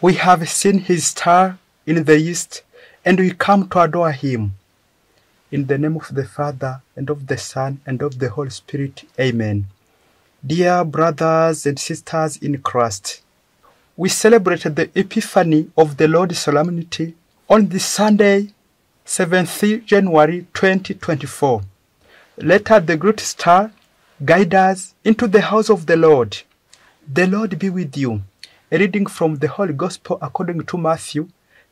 We have seen his star in the east, and we come to adore him. In the name of the Father, and of the Son, and of the Holy Spirit. Amen. Dear brothers and sisters in Christ, we celebrate the Epiphany of the Lord's Solemnity on this Sunday, 7th January 2024. Let the great star guide us into the house of the Lord. The Lord be with you. A reading from the Holy Gospel according to Matthew,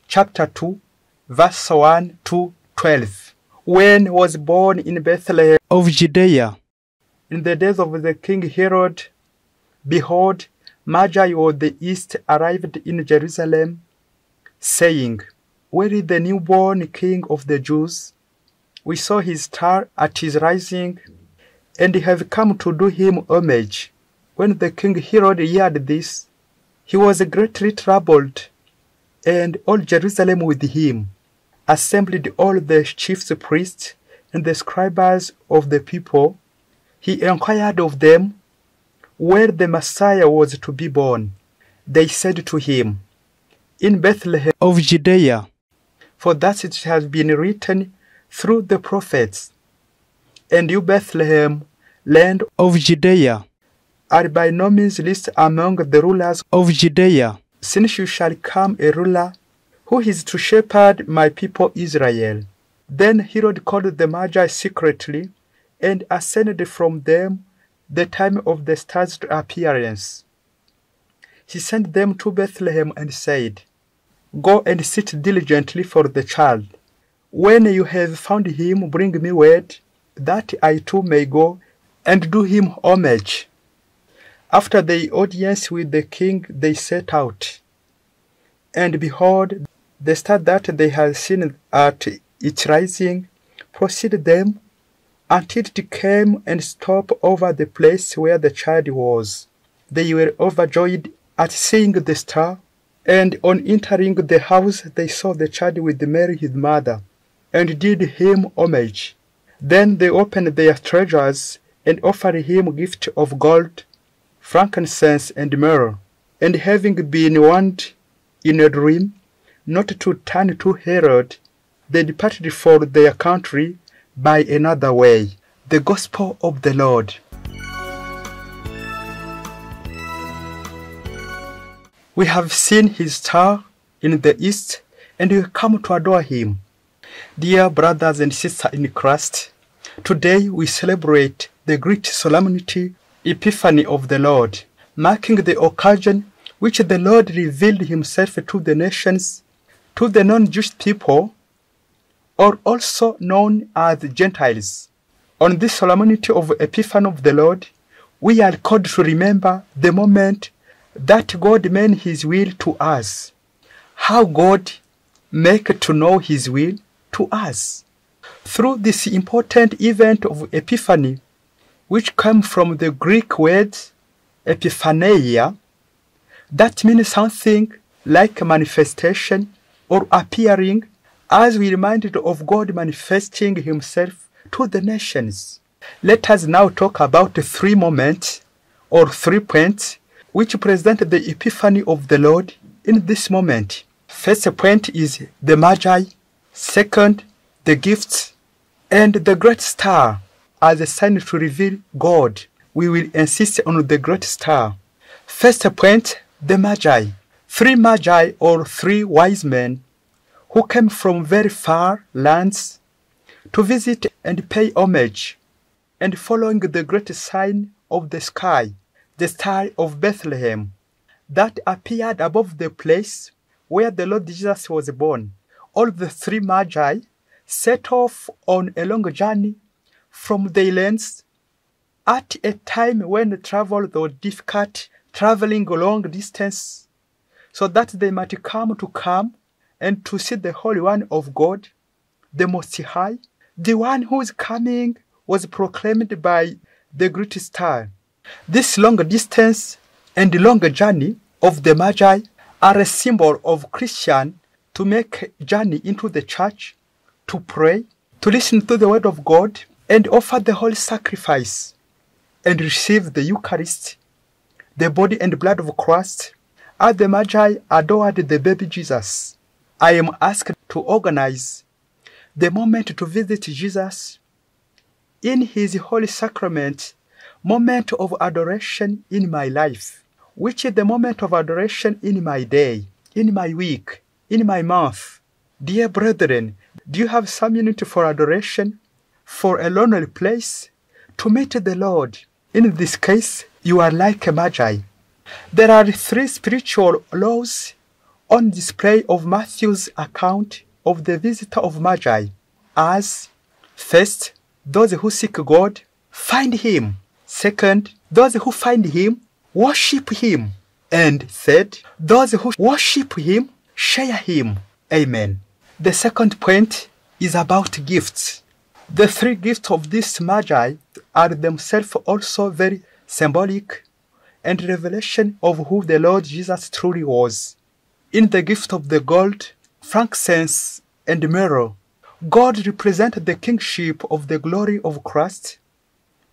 chapter 2, verse 1 to 12. When was born in Bethlehem of Judea, in the days of the King Herod, behold, magi of the east arrived in Jerusalem, saying, Where is the newborn King of the Jews? We saw his star at his rising, and have come to do him homage. When the King Herod heard this, he was greatly troubled, and all Jerusalem with him. Assembled all the chief priests and the scribes of the people, he inquired of them where the Messiah was to be born. They said to him, In Bethlehem of Judea, for thus it has been written through the prophets, And you, Bethlehem, land of Judea, are by no means least among the rulers of Judea, since you shall come a ruler who is to shepherd my people Israel. Then Herod called the Magi secretly, and ascended from them the time of the star's appearance. He sent them to Bethlehem and said, Go and sit diligently for the child. When you have found him, bring me word, that I too may go and do him homage. After the audience with the king, they set out. And behold, the star that they had seen at its rising preceded them until it came and stopped over the place where the child was. They were overjoyed at seeing the star, and on entering the house they saw the child with Mary his mother, and did him homage. Then they opened their treasures and offered him gifts of gold, frankincense, and myrrh. And having been warned in a dream not to turn to Herod, they departed for their country by another way. The Gospel of the Lord. We have seen his star in the east, and we come to adore him. Dear brothers and sisters in Christ, today we celebrate the great solemnity, Epiphany of the Lord, marking the occasion which the Lord revealed himself to the nations, to the non-Jewish people, or also known as Gentiles. On this solemnity of Epiphany of the Lord, we are called to remember the moment that God made his will to us, how God make to know his will to us. Through this important event of Epiphany, which came from the Greek word epiphania, that means something like manifestation or appearing, as we reminded of God manifesting himself to the nations. Let us now talk about three moments or 3 points which present the Epiphany of the Lord in this moment. First point is the Magi, second, the gifts, and the great star as a sign to reveal God. We will insist on the great star. First point, the Magi. 3 Magi or 3 wise men who came from very far lands to visit and pay homage, and following the great sign of the sky, the star of Bethlehem, that appeared above the place where the Lord Jesus was born. All the 3 Magi set off on a long journey from their lands at a time when travel was difficult, traveling a long distance, so that they might come and to see the Holy One of God, the Most High. The one who is coming was proclaimed by the great star. This long distance and long journey of the Magi are a symbol of Christian to make a journey into the church, to pray, to listen to the word of God, and offer the holy sacrifice, and receive the Eucharist, the body and blood of Christ, as the Magi adored the baby Jesus, I am asked to organize the moment to visit Jesus in his holy sacrament, moment of adoration in my life, which is the moment of adoration in my day, in my week, in my month. Dear brethren, do you have some minute for adoration, for a lonely place, to meet the Lord? In this case, you are like a Magi. There are 3 spiritual laws on display of Matthew's account of the visitor of Magi, as first, those who seek God find him. Second, those who find him worship him. And third, those who worship him share him. Amen. The second point is about gifts. The 3 gifts of this Magi are themselves also very symbolic and revelation of who the Lord Jesus truly was. In the gift of the gold, frankincense, and myrrh, God represented the kingship of the glory of Christ,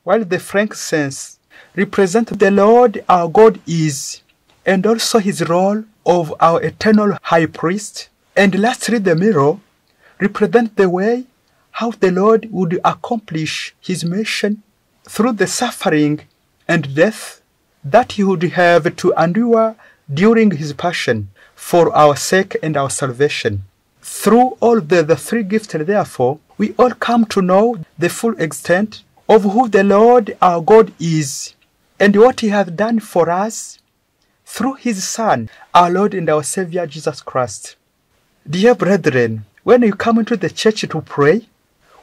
while the frankincense represents the Lord our God is, and also his role of our eternal high priest. And lastly, the myrrh represents the way how the Lord would accomplish his mission through the suffering and death that he would have to endure during his passion for our sake and our salvation. Through all the 3 gifts, therefore, we all come to know the full extent of who the Lord our God is and what he has done for us through his Son, our Lord and our Savior, Jesus Christ. Dear brethren, when you come into the church to pray,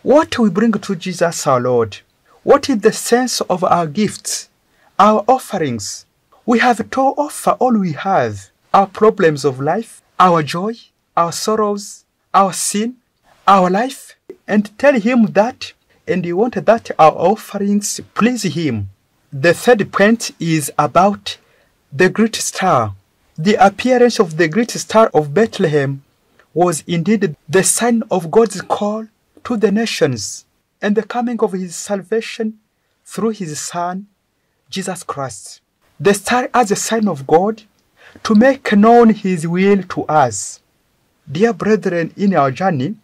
what we bring to Jesus our Lord? What is the sense of our gifts, our offerings? We have to offer all we have, our problems of life, our joy, our sorrows, our sin, our life, and tell him that, and we want that our offerings please him. The third point is about the great star. The appearance of the great star of Bethlehem was indeed the sign of God's call to the nations and the coming of his salvation through his Son, Jesus Christ. The star as a sign of God to make known his will to us. Dear brethren, in our journey,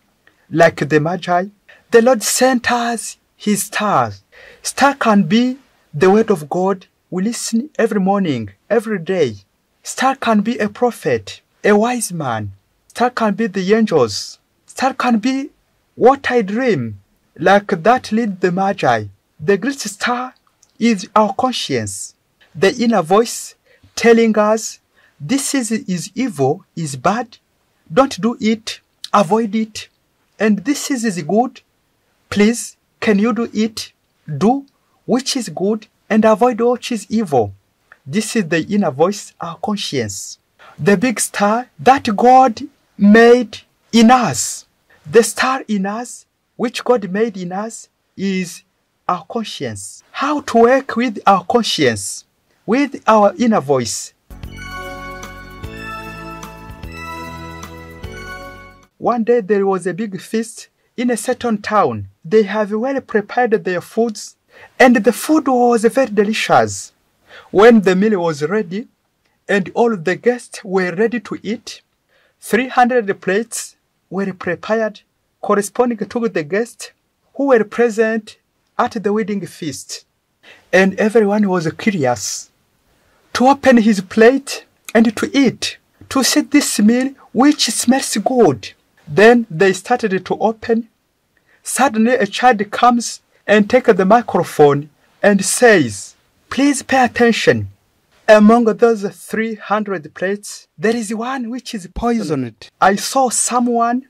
like the Magi, the Lord sent us his stars. Star can be the word of God we listen every morning, every day. Star can be a prophet, a wise man. Star can be the angels. Star can be what I dream, like that lead the Magi. The great star is our conscience, the inner voice telling us this is evil, is bad, don't do it, avoid it, and this is good, please, can you do it, do which is good, and avoid which is evil. This is the inner voice, our conscience. The big star that God made in us. The star in us, which God made in us, is our conscience. How to work with our conscience, with our inner voice. One day there was a big feast in a certain town. They have well prepared their foods, and the food was very delicious. When the meal was ready, and all the guests were ready to eat, 300 plates were prepared corresponding to the guests who were present at the wedding feast. And everyone was curious to open his plate and to eat, to see this meal which smells good. Then they started to open. Suddenly a child comes and takes the microphone and says, "Please pay attention. Among those 300 plates, there is one which is poisoned. I saw someone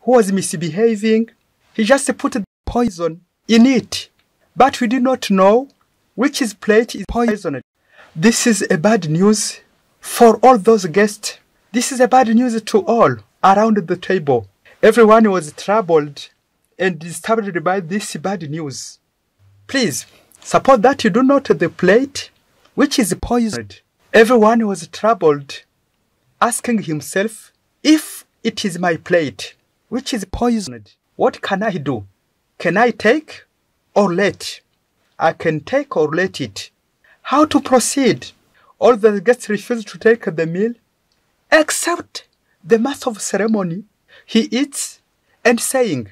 who was misbehaving. He just put the poison in it, but we did not know which plate is poisoned." This is a bad news for all those guests. This is a bad news to all around the table. Everyone was troubled and disturbed by this bad news. Please, suppose that you do not the plate which is poisoned. Everyone was troubled, asking himself, if it is my plate which is poisoned, what can I do? Can I take or let? I can take or let it. How to proceed? All the guests refuse to take the meal, except the master of ceremony. He eats and saying,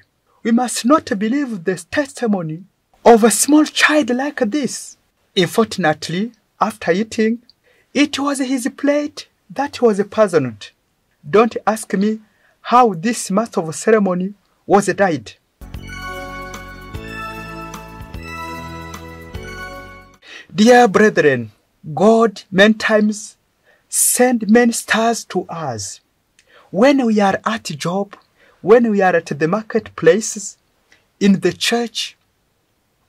"We must not believe the testimony of a small child like this." Unfortunately, after eating, it was his plate that was poisoned. Don't ask me how this master of ceremony was died. Dear brethren, God many times send many stars to us. When we are at job, when we are at the marketplaces, in the church,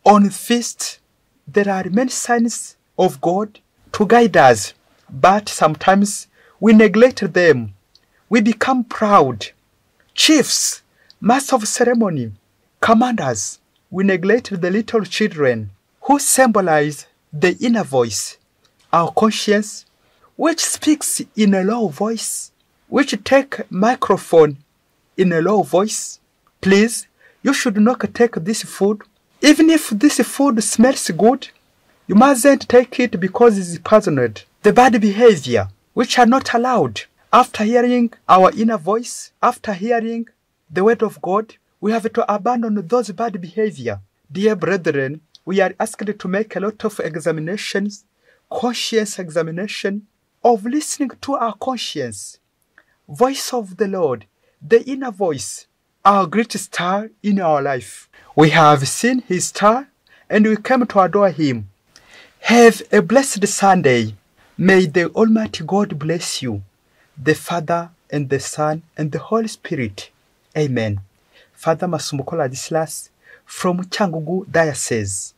on feast, there are many signs of God to guide us. But sometimes we neglect them. We become proud. Chiefs, master of ceremony, commanders, we neglect the little children who symbolize the inner voice, our conscience, which speaks in a low voice, which take microphone in a low voice. Please, you should not take this food. Even if this food smells good, you mustn't take it because it is poisoned. The bad behavior, which are not allowed. After hearing our inner voice, after hearing the word of God, we have to abandon those bad behavior. Dear brethren, we are asked to make a lot of examinations, conscience examination, of listening to our conscience. Voice of the Lord, the inner voice, our great star in our life. We have seen his star and we came to adore him. Have a blessed Sunday. May the Almighty God bless you, the Father and the Son and the Holy Spirit. Amen. Father Masumukola Dislas from Cyangugu Diocese.